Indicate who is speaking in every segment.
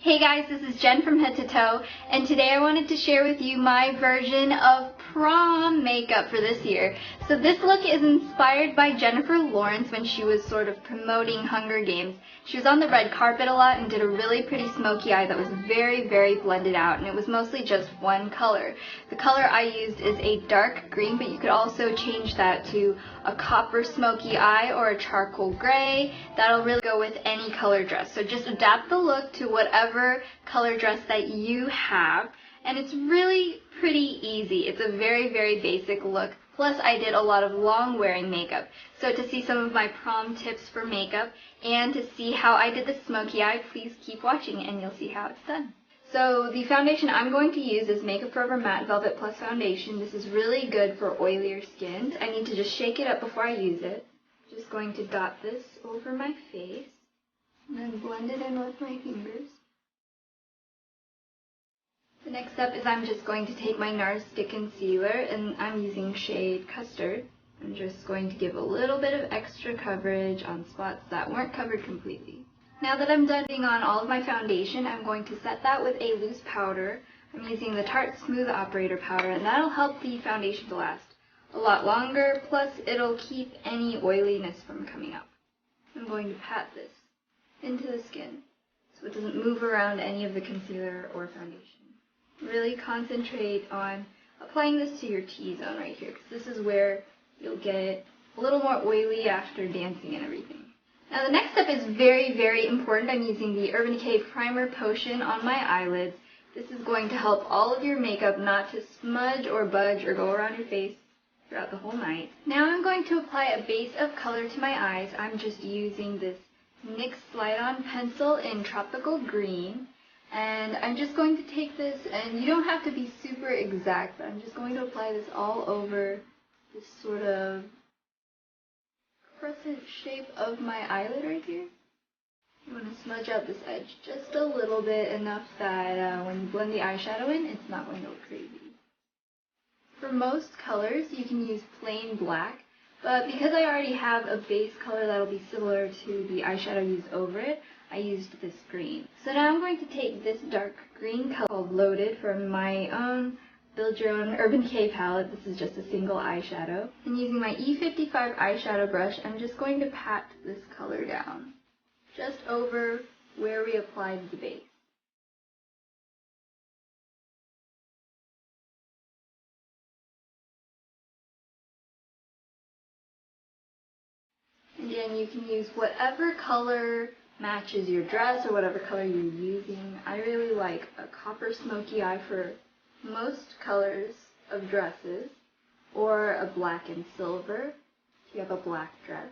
Speaker 1: Hey guys, this is Jen from Head to Toe, and today I wanted to share with you my version of prom makeup for this year. So this look is inspired by Jennifer Lawrence when she was sort of promoting Hunger Games. She was on the red carpet a lot and did a really pretty smoky eye that was very, very blended out, and it was mostly just one color. The color I used is a dark green, but you could also change that to a copper smoky eye or a charcoal gray. That'll really go with any color dress. So just adapt the look to whatever color dress that you have, and it's really pretty easy. It's a very, very basic look. Plus I did a lot of long wearing makeup. So to see some of my prom tips for makeup and to see how I did the smoky eye, please keep watching and you'll see how it's done. So the foundation I'm going to use is Makeup Forever Matte Velvet Plus Foundation. This is really good for oilier skins. I need to just shake it up before I use it. Just going to dot this over my face and then blend it in with my fingers. The next step is I'm just going to take my NARS Stick Concealer, and I'm using shade Custard. I'm just going to give a little bit of extra coverage on spots that weren't covered completely. Now that I'm done putting on all of my foundation, I'm going to set that with a loose powder. I'm using the Tarte Smooth Operator powder, and that'll help the foundation to last a lot longer, plus it'll keep any oiliness from coming up. I'm going to pat this into the skin so it doesn't move around any of the concealer or foundation. Really concentrate on applying this to your T-zone right here, because this is where you'll get a little more oily after dancing and everything. Now the next step is very, very important. I'm using the Urban Decay Primer Potion on my eyelids. This is going to help all of your makeup not to smudge or budge or go around your face throughout the whole night. Now I'm going to apply a base of color to my eyes. I'm just using this NYX Slide-On Pencil in Tropical Green. And I'm just going to take this, and you don't have to be super exact, but I'm just going to apply this all over this sort of crescent shape of my eyelid right here. You want to smudge out this edge just a little bit, enough that when you blend the eyeshadow in, it's not going to look crazy. For most colors, you can use plain black, but because I already have a base color that'll be similar to the eyeshadow used over it, I used this green. So now I'm going to take this dark green color called Loaded from my own Build Your Own Urban Decay palette. This is just a single eyeshadow. And using my E55 eyeshadow brush, I'm just going to pat this color down, just over where we applied the base. Again, you can use whatever color matches your dress or whatever color you're using. I really like a copper smoky eye for most colors of dresses, or a black and silver if you have a black dress.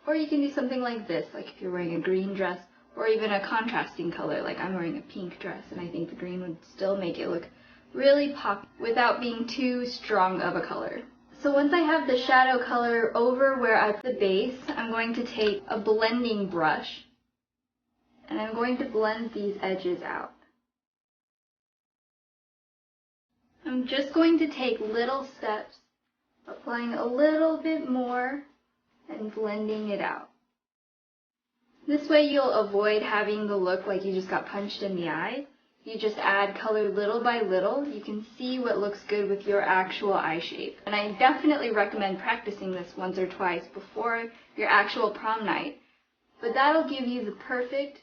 Speaker 1: Or you can do something like this, like if you're wearing a green dress, or even a contrasting color, like I'm wearing a pink dress, and I think the green would still make it look really pop without being too strong of a color. So once I have the shadow color over where I put the base, I'm going to take a blending brush and I'm going to blend these edges out. I'm just going to take little steps, applying a little bit more and blending it out. This way you'll avoid having the look like you just got punched in the eye. You just add color little by little. You can see what looks good with your actual eye shape. And I definitely recommend practicing this once or twice before your actual prom night. But that'll give you the perfect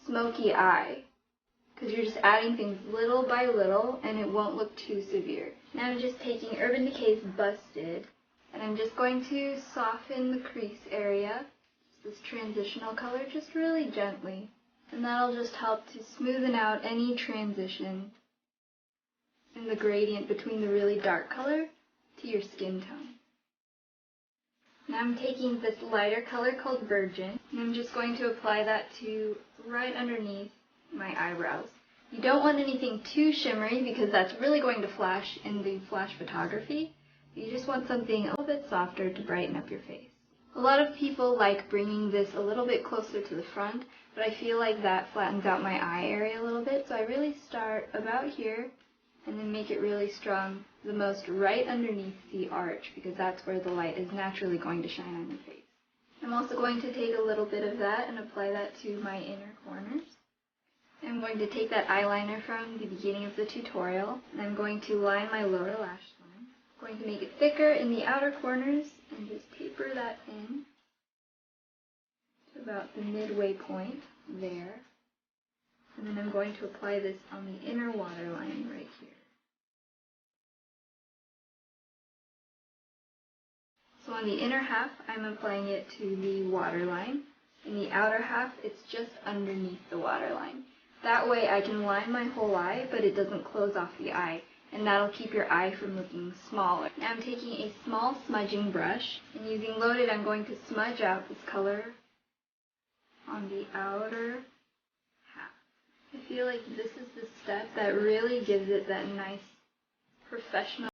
Speaker 1: smoky eye, because you're just adding things little by little and it won't look too severe. Now I'm just taking Urban Decay's Busted, and I'm just going to soften the crease area, this transitional color, just really gently. And that'll just help to smoothen out any transition in the gradient between the really dark color to your skin tone. Now I'm taking this lighter color called Virgin, and I'm just going to apply that to right underneath my eyebrows. You don't want anything too shimmery because that's really going to flash in the flash photography. You just want something a little bit softer to brighten up your face. A lot of people like bringing this a little bit closer to the front, but I feel like that flattens out my eye area a little bit, so I really start about here and then make it really strong the most right underneath the arch, because that's where the light is naturally going to shine on your face. I'm also going to take a little bit of that and apply that to my inner corners. I'm going to take that eyeliner from the beginning of the tutorial, and I'm going to line my lower lash line. I'm going to make it thicker in the outer corners and just taper that in to about the midway point there. And then I'm going to apply this on the inner waterline right here. So on the inner half, I'm applying it to the waterline. In the outer half, it's just underneath the waterline. That way I can line my whole eye, but it doesn't close off the eye, and that'll keep your eye from looking smaller. Now I'm taking a small smudging brush, and using Loaded, I'm going to smudge out this color on the outer half. I feel like this is the step that really gives it that nice professional